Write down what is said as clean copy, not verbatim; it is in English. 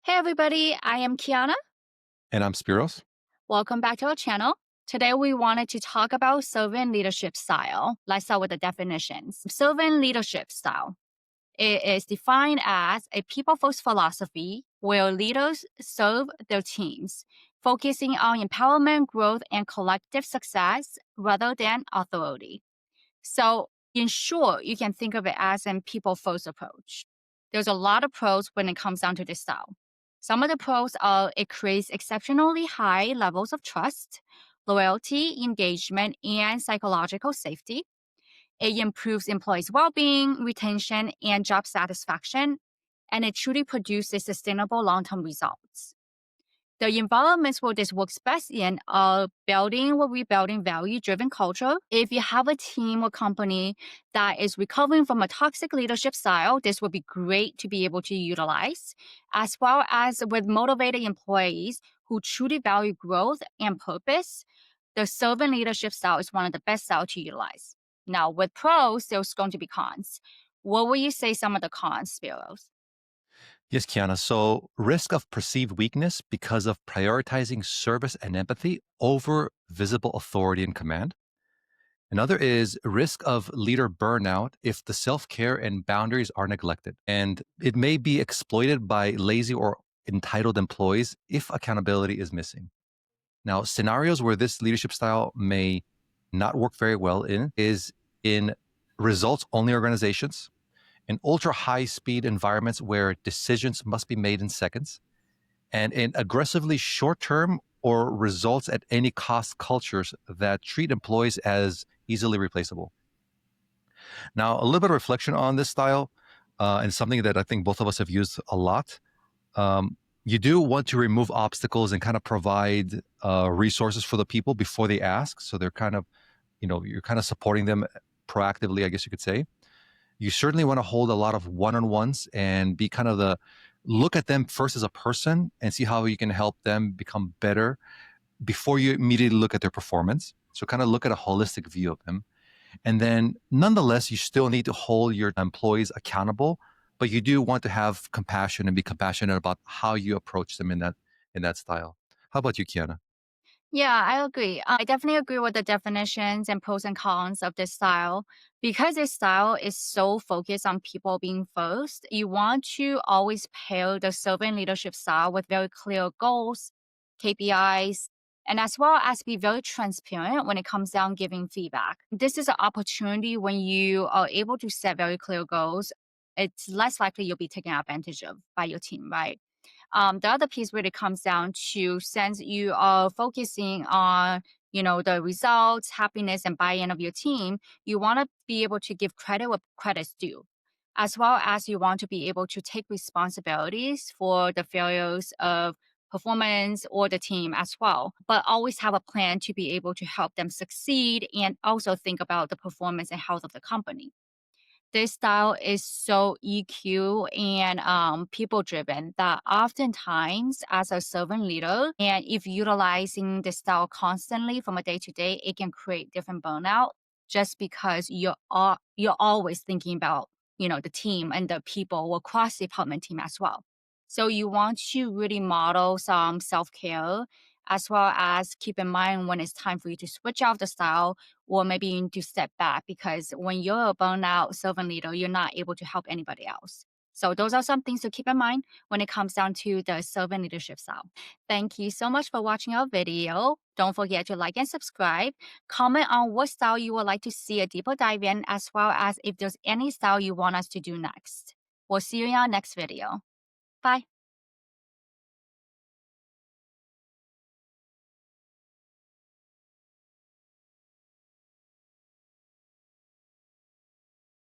Hey everybody, I am Kiana. And I'm Spiros. Welcome back to our channel. Today we wanted to talk about servant leadership style. Let's start with the definitions. Servant leadership style. It is defined as a people-first philosophy where leaders serve their teams, focusing on empowerment, growth, and collective success rather than authority. So, in short, you can think of it as a people-first approach. There's a lot of pros when it comes down to this style. Some of the pros are it creates exceptionally high levels of trust, loyalty, engagement, and psychological safety. It improves employees' well being, retention, and job satisfaction, and it truly produces sustainable long term results. The environments where this works best in are building or rebuilding value driven culture. If you have a team or company that is recovering from a toxic leadership style, this would be great to be able to utilize, as well as with motivated employees who truly value growth and purpose. The servant leadership style is one of the best styles to utilize. Now, with pros, there's going to be cons. What would you say some of the cons, Spiros? Yes, Kiana. So, risk of perceived weakness because of prioritizing service and empathy over visible authority and command. Another is risk of leader burnout if the self care and boundaries are neglected. And it may be exploited by lazy or entitled employees if accountability is missing. Now, scenarios where this leadership style may not work very well in is in results only organizations, in ultra high speed environments where decisions must be made in seconds, and in aggressively short term or results at any cost cultures that treat employees as easily replaceable. Now, a little bit of reflection on this style, and something that I think both of us have used a lot. You do want to remove obstacles and kind of provide resources for the people before they ask. So they're kind of, you're kind of supporting them proactively, I guess you could say. You certainly want to hold a lot of one-on-ones and be kind of look at them first as a person and see how you can help them become better before you immediately look at their performance. So kind of look at a holistic view of them. And then nonetheless, you still need to hold your employees accountable, but you do want to have compassion and be compassionate about how you approach them in that style. How about you, Kiana? Yeah, I agree. I definitely agree with the definitions and pros and cons of this style. Because this style is so focused on people being first, you want to always pair the servant leadership style with very clear goals, KPIs, and as well as be very transparent when it comes down giving feedback. This is an opportunity when you are able to set very clear goals. It's less likely you'll be taken advantage of by your team, right? The other piece really comes down to since you are focusing on the results, happiness, and buy-in of your team, you want to be able to give credit where credit's due, as well as you want to be able to take responsibilities for the failures of performance or the team as well, but always have a plan to be able to help them succeed and also think about the performance and health of the company. This style is so EQ and people driven that oftentimes as a servant leader, and if utilizing the style constantly from a day to day, it can create different burnout just because you're always thinking about the team and the people or cross department team as well. So you want to really model some self care as well as keep in mind when it's time for you to switch out the style or maybe you need to step back because when you're a burnout servant leader, you're not able to help anybody else. So those are some things to keep in mind when it comes down to the servant leadership style. Thank you so much for watching our video. Don't forget to like and subscribe. Comment on what style you would like to see a deeper dive in, as well as if there's any style you want us to do next. We'll see you in our next video. Bye.